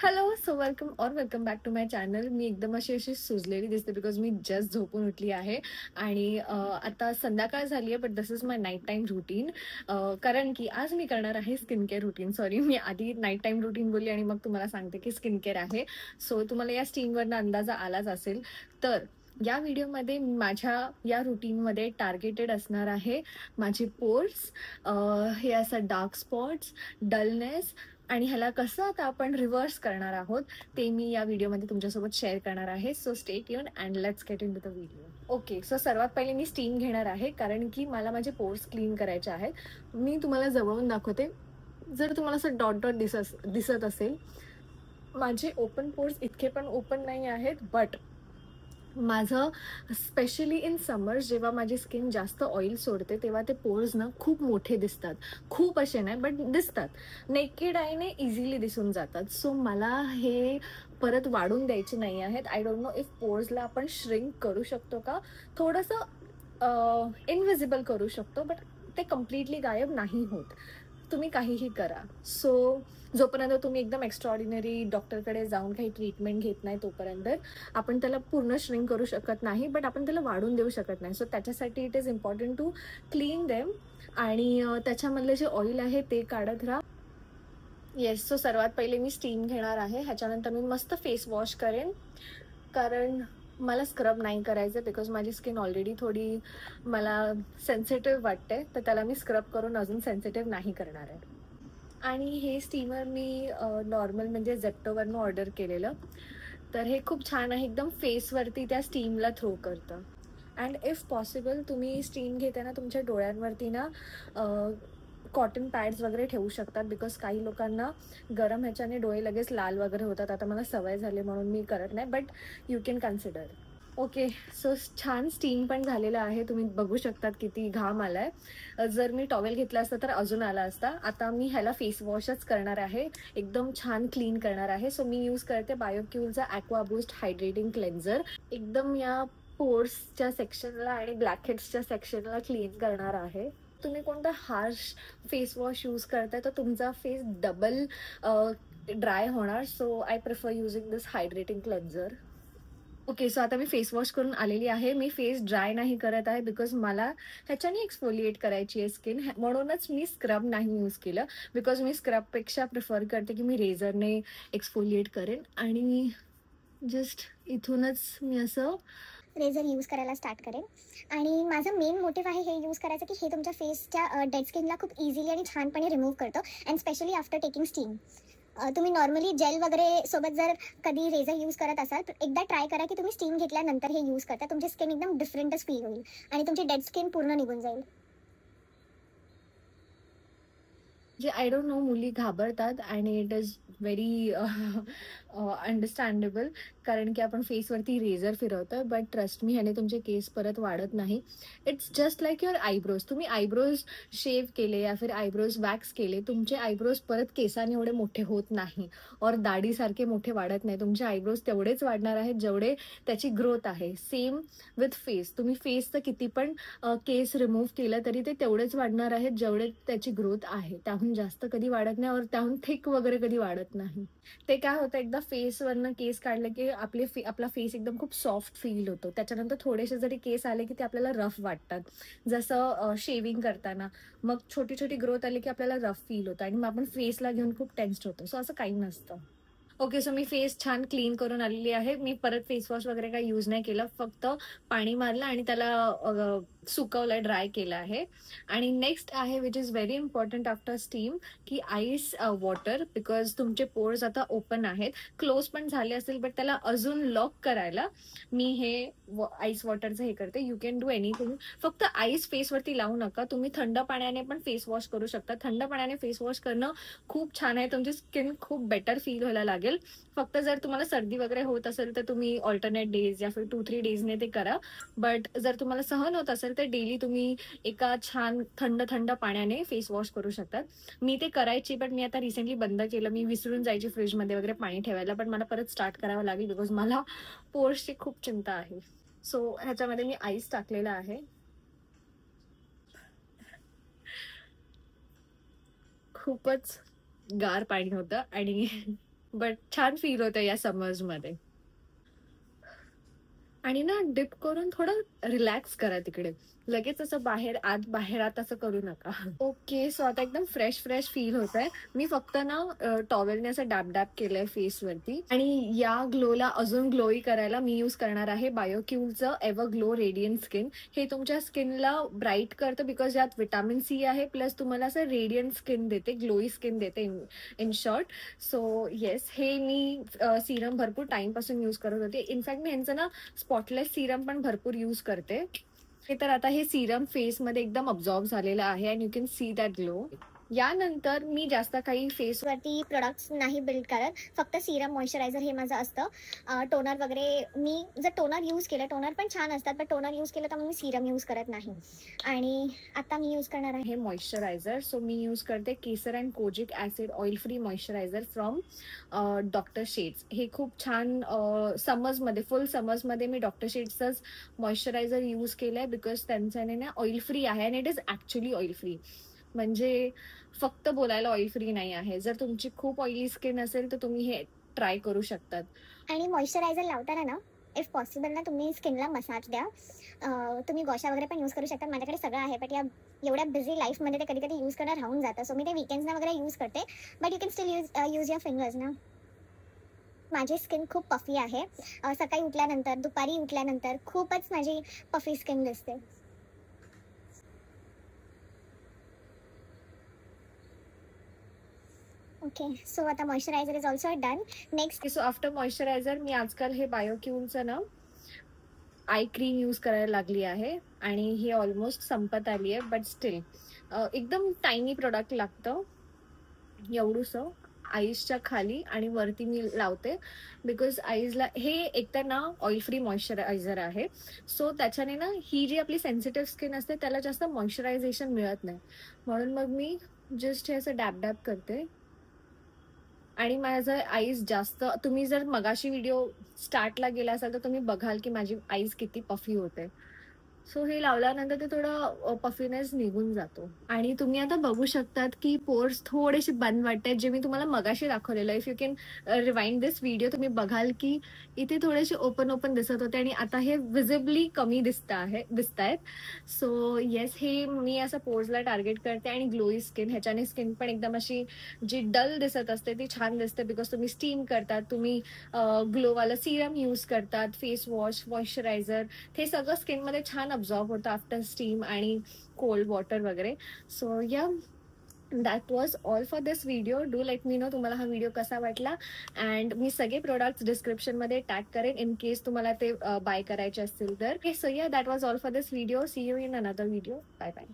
Hello, so welcome back to my channel. मी एकदम अशी सुजलेली दिसते बिकॉज मी जस्ट झोपून उठली आहे आणि आता संध्याकाळ झाली आहे. But this is my night time routine. कारण की आज मी करणार आहे स्किन केअर रुटीन. सॉरी, मी आधी नाईट टाईम रुटीन बोलली आणि मग तुम्हाला सांगते की स्किन केअर आहे. सो तुम्हाला या स्टीमवरनं अंदाजा आलाच असेल. तर या व्हिडिओमध्ये माझ्या या रुटीनमध्ये टार्गेटेड असणार आहे माझे पोर्स, हे असं डार्क स्पॉट्स, डलनेस, आणि ह्याला कसं आता आपण रिव्हर्स करणार आहोत ते मी या व्हिडिओमध्ये तुमच्यासोबत शेअर करणार आहे. So stay tune and let's get into the video. Okay, so सर्वात पहिले मी स्टीम घेणार आहे कारण की मला माझे पोर्स क्लीन करायचे आहेत. मी तुम्हाला जवळून दाखवते. जर तुम्हाला असं डॉट डॉट दिसत असेल, माझे ओपन पोर्स इतके पण ओपन नाही आहेत. बट माझं स्पेशली इन समर्स जेव्हा माझी स्किन जास्त ऑइल सोडते तेव्हा ते पोर्स ना खूप मोठे दिसतात. खूप असे नाही बट दिसतात. नेकेड आयने इझिली दिसून जातात. सो मला हे परत वाढून द्यायचे नाही आहेत. आय डोंट नो इफ पोर्सला आपण श्रिंक करू शकतो का, थोडंसं इनविजिबल करू शकतो, बट ते कम्प्लिटली गायब नाही होत. तुम्ही काहीही करा. सो जोपर्यंत तुम्ही एकदम एक्स्ट्रॉर्डिनरी डॉक्टरकडे जाऊन काही ट्रीटमेंट घेत नाही तोपर्यंत आपण त्याला पूर्ण श्रिंक करू शकत नाही, बट आपण त्याला वाढून देऊ शकत नाही. सो त्याच्यासाठी it is important to clean them आणि त्याच्यामधले जे ऑइल आहे ते काढत राहा. येस, सो सर्वात पहिले मी स्टीम घेणार आहे. ह्याच्यानंतर मी मस्त फेस वॉश करेन कारण मला स्क्रब नाही करायचं बिकॉज माझी स्किन ऑलरेडी थोडी मला सेन्सिटिव्ह वाटते, तर त्याला मी स्क्रब करून अजून सेन्सिटिव्ह नाही करणार आहे. आणि हे स्टीमर मी नॉर्मल म्हणजे झेप्टोवरनं ऑर्डर केलेलं. तर हे खूप छान आहे, एकदम फेसवरती त्या स्टीमला थ्रो करतं. अँड इफ पॉसिबल तुम्ही स्टीम घेताना तुमच्या डोळ्यांवरती ना कॉटन पॅड्स वगैरे ठेवू शकतात बिकॉज काही लोकांना गरम ह्याच्याने डोळे लगेच लाल वगैरे होतात. आता मला सवय झाली म्हणून मी करत नाही, but you can consider. Okay, so छान स्टीम पण झालेलं आहे. तुम्ही बघू शकतात किती घाम आला आहे. जर मी टॉवेल घेतला असता तर अजून आला असता. आता मी ह्याला फेस वॉशच करणार आहे, एकदम छान क्लीन करणार आहे. सो मी यूज करते बायोक्यूलचा ॲक्वा बूस्ट हायड्रेटिंग क्लेन्झर. एकदम या पोर्सच्या सेक्शनला आणि ब्लॅकहेड्सच्या सेक्शनला क्लीन करणार आहे. तुम्ही कोणता हार्श फेस वॉश यूज करताय तर तुमचा फेस डबल ड्राय होणार. So I prefer using this hydrating cleanser. Okay, so आता मी फेस वॉश करून आलेली आहे. मी फेस ड्राय नाही करत आहे बिकॉज मला ह्याच्याने एक्सफोलिएट करायची आहे स्किन, म्हणूनच मी स्क्रब नाही यूज केलं. बिकॉज मी स्क्रबपेक्षा प्रिफर करते की मी रेझरने एक्सफोलिएट करेन. आणि जस्ट इथूनच मी असं रेझर यूज करायला स्टार्ट करेन. आणि माझं मेन मोटिव्ह आहे हे यूज करायचं की हे तुमच्या फेसच्या डेड स्किनला खूप इझिली आणि छानपणे रिमूव्ह करतो. And specially after taking steam. तुम्ही नॉर्मली जेल वगैरे सोबत जर कधी रेझर यूज करत असाल तर एकदा ट्राय करा की तुम्ही स्टीम घेतल्यानंतर हे यूज करता. तुमची स्किन एकदम डिफरंटच फील होईल आणि तुमची डेड स्किन पूर्ण निघून जाईल. जे आय डोंट नो, मुली घाबरतात आणि इट इज व्हेरी अंडरस्टँडेबल कारण की आपण फेसवरती रेझर फिरवतो. बट ट्रस्ट मी, ह्याने तुमचे केस परत वाढत नाही. It's just like your eyebrows. तुम्ही आयब्रोज शेव केले या फिर आयब्रोज वॅक्स केले, तुमचे आयब्रोज परत केसाने एवढे मोठे होत नाही और दाढीसारखे मोठे वाढत नाही. तुमचे आयब्रोज तेवढेच वाढणार आहेत जेवढे त्याची ग्रोथ आहे. Same with face. तुम्ही फेसचं किती पण केस रिमूव्ह केलं तरी ते तेवढेच वाढणार आहेत जेवढे त्याची ग्रोथ आहे. त्याहून जास्त कधी वाढत नाही और त्याहून थिक वगैरे कधी वाढत नाही. ते काय होतं, एकदा फेसवरनं केस काढले की आपला फेस एकदम खूप सॉफ्ट फील होतो. त्याच्यानंतर थोडेसे जरी केस आले की ते आपल्याला रफ वाटतात, जसं शेविंग करताना. मग छोटी छोटी ग्रोथ आली की आपल्याला रफ फील होतं आणि मग आपण फेसला घेऊन खूप टेन्स्ड होतो. सो असं काही नसतं. ओके, सो मी फेस छान क्लीन करून आलेली आहे. मी परत फेस वॉश वगैरे काही यूज नाही केलं, फक्त पाणी मारलं आणि त्याला सुकवलं, ड्राय केलं आहे. आणि नेक्स्ट आहे which is very important after steam की आईस वॉटर. बिकॉज तुमचे पोर्स आता ओपन आहेत, क्लोज पण झाले असेल, बट त्याला अजून लॉक करायला मी हे आईस वॉटरचं हे करते. यू कॅन डू एनिथिंग, फक्त आईस फेसवरती लावू नका. तुम्ही थंड पाण्याने पण फेस वॉश करू शकता. थंड पाण्याने फेस वॉश करणं खूप छान आहे. तुमची स्किन खूप बेटर फील व्हायला लागेल. फक्त जर तुम्हाला सर्दी वगैरे होत असेल तर तुम्ही ऑल्टरनेट डेज या फिर 2-3 डेजने ते करा. बट जर तुम्हाला सहन होत असेल तर डेली तुम्ही एका छान थंड पाण्याने फेस वॉश करू शकतात. मी ते करायची, बट मी आता रिसेंटली बंद केलं. मी विसरून जायची फ्रीजमध्ये वगैरे पाणी ठेवायला, पण मला परत स्टार्ट करावं लागेल बिकॉज मला पोर्सची खूप चिंता आहे. सो ह्याच्यामध्ये मी आईस टाकलेला आहे. खूपच गार पाणी होतं आणि बट छान फील होतं या समर्समध्ये. आणि ना डिप करून थोडं रिलॅक्स करा तिकडे, लगेच असं बाहेर आत असं करू नका. ओके, सो आता एकदम फ्रेश फील होत आहे. मी फक्त ना टॉवेलने असं डॅब केलंय फेसवरती. आणि या ग्लोला अजून ग्लोई करायला मी यूज करणार आहे बायोक्यूलचं एव्हर ग्लो रेडियंट स्किन. हे तुमच्या स्किनला ब्राईट करतं बिकॉज यात विटामिन सी आहे, प्लस तुम्हाला असं रेडियंट स्किन देते, ग्लोई स्किन देते इन शॉर्ट. सो येस, हे मी सिरम भरपूर टाइमपासून यूज करत होते. इनफॅक्ट मी ह्यांचं ना स्पॉटलेस सिरम पण भरपूर यूज करते. हे तर आता हे सिरम फेसमध्ये एकदम अब्झॉर्ब झालेलं आहे and you can see that glow. यानंतर मी जास्त काही फेसवरती प्रोडक्ट्स नाही बिल्ड करत, फक्त सिरम मॉइश्चरायझर हे माझं असतं. टोनर वगैरे मी जर टोनर यूज केलं, टोनर पण छान असतात, पण टोनर यूज केलं तर मग मी सिरम यूज करत नाही. आणि आता मी यूज करणार आहे मॉइश्चरायझर. सो मी यूज करते kesar and kojic acid oil free moisturiser from doctor Sheth's. हे खूप छान समर्समध्ये, फुल समर्समध्ये मी डॉक्टर शेड्सचंच मॉइश्चरायझर यूज केलं आहे बिकॉज त्यांच्याने ना ऑइल फ्री आहे and it is actually oil free. म्हणजे फक्त बोलायला ऑइल फ्री नाही आहे. जर तुमची खूप ऑइली स्किन असेल तर तुम्ही हे ट्राय करू शकतात. आणि मॉइश्चरायझर लावताना ना इफ पॉसिबल ना तुम्ही स्किनला मसाज द्या. तुम्ही गॉशा वगैरे पण यूज करू शकता. माझ्याकडे सगळं आहे, बट या एवढ्या बिझी लाईफमध्ये ते कधी कधी यूज करणं राहून जातं. सो मी ते विकेंड्सना वगैरे यूज करते, but you can still use your fingers ना. माझी स्किन खूप पफी आहे. सकाळी उठल्यानंतर, दुपारी उठल्यानंतर खूपच माझी पफी स्किन दिसते. ओके, सो आता moisturiser is also done. Next, so after moisturiser मी आजकाल हे बायोक्यूलचं ना आय क्रीम यूज करायला लागली आहे आणि ही ऑलमोस्ट संपत आली आहे, बट स्टील एकदम टायनी प्रोडक्ट लागतं, एवढूसं आईजच्या खाली आणि वरती मी लावते बिकॉज आईजला हे एकतर ना ऑइल फ्री मॉइश्चरायझर आहे. सो त्याच्याने ना ही जी आपली सेन्सिटिव्ह स्किन असते त्याला जास्त मॉइश्चरायझेशन मिळत नाही, म्हणून मग मी जस्ट हे असं डॅब करते. आणि माझं आईज जास्त, तुम्ही जर मगाशी व्हिडिओ स्टार्टला गेला असाल तर तुम्ही बघाल की माझी आईज किती पफी होते. सो हे लावल्यानंतर ते थोडं पफीनेस निघून जातो. आणि तुम्ही आता बघू शकतात की पोर्स थोडेसे बंद वाटतात, जे मी तुम्हाला मगाशी दाखवलेलं. If you can rewind this video, तुम्ही बघाल की इथे थोडेसे ओपन दिसत होते आणि आता हे विजिबली कमी दिसत आहेत. सो येस, हे मी असं पोर्सला टार्गेट करते. आणि ग्लोई स्किन, ह्याच्याने स्किन पण एकदम अशी जी डल दिसत असते ती छान दिसते बिकॉज तुम्ही स्टीम करतात, तुम्ही ग्लोवाला सिरम यूज करतात, फेस वॉश, मॉइश्चरायझर, हे सगळं स्किनमध्ये छान अब्झॉर्ब होतं आफ्टर स्टीम आणि कोल्ड वॉटर वगैरे. So yeah, that was all for this video. Do let me know तुम्हाला हा व्हिडिओ कसा वाटला. अँड मी सगळे प्रोडक्ट्स डिस्क्रिप्शनमध्ये टॅग करेन इन केस तुम्हाला ते बाय करायचे असतील तर. So yeah, that was all for this video. See you in another video. Bye bye.